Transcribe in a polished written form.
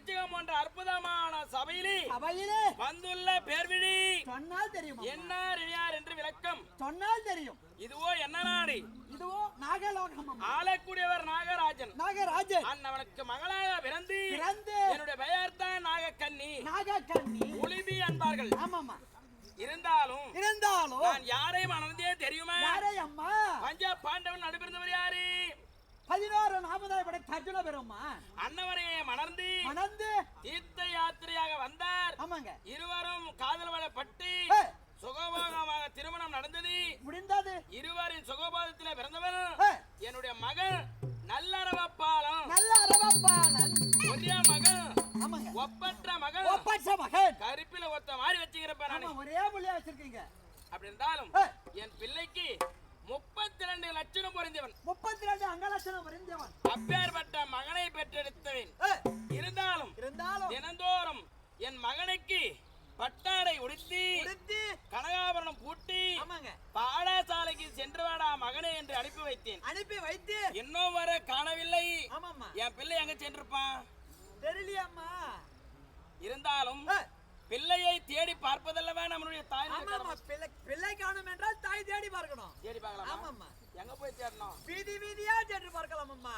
விருச்சிகம் என்ற அற்புதமான சபையிலே வந்துள்ள பேர்விழி சொன்னால் தெரியும். என்ன யார் என்று விளக்கம் சொன்னால் தெரியும். இதுவோ என்ன நாடு? இதுவோ நாகலோகம். ஆளக்கூடியவர் நாகராஜன். நாகராஜன் அவனுக்கு மகளாக பிறந்து என்னுடைய பெயர் தான் நாகக்கண்ணி. நாகக்கண்ணி உளிபி என்பார்கள். ஆமாமா. இருந்தாலும் நான் யாரை மணந்தே தெரியுமா? யாரை அம்மா? பஞ்ச பாண்டவன் நடுபிறந்தவர் யாரு? 11 நாமதாய் படை அர்ஜுன பெருமான் அன்னவரையை மணந்து தீர்த்த யாத்திரையாக வந்தார். ஆமாங்க. இருவரும் காதல் வயப்பட்டு சுகபோகமாக திருமணம் நடந்தது, முடிந்தது. இருவரின் சுகபோகத்திலே பிறந்தவன் என்னுடைய மகன் நல்லரவப்பாளன். ஒரே மகன், ஒப்பற்ற மகன், கருப்பில ஒத்த மாதிரி வச்சுக்கிறப்ப ஒரே புள்ளியா வச்சிருக்கீங்க. அப்படி இருந்தாலும் என் பிள்ளைக்கு 32 லட்சணம் பொருந்தியவன். 32 அங்கலட்சணம் பொருந்தியவன். அப்பேற்பட்ட மகனை பெற்றெடுத்தவன். இருந்தாலும் தினந்தோறும் என் மகனுக்கு பட்டாடை உடுத்தி கனகாபரணம் பூட்டி பாடசாலைக்கு சென்று வாடா மகனே என்று அனுப்பி வைத்தேன். இன்னும் வர காணவில்லை. என் பிள்ளை எங்க சென்றிருப்பான் தெரியலையம்மா. இருந்தாலும் பிள்ளையை தேடி பார்ப்பதல்லவா நம்மளுடைய தாய். பிள்ளை காணும் என்றால் தாய் தேடி பார்க்கணும். தேடி பார்க்கலாம். எங்க போய் தேடணும்? வீதியா தேடி பார்க்கலாம். அம்மா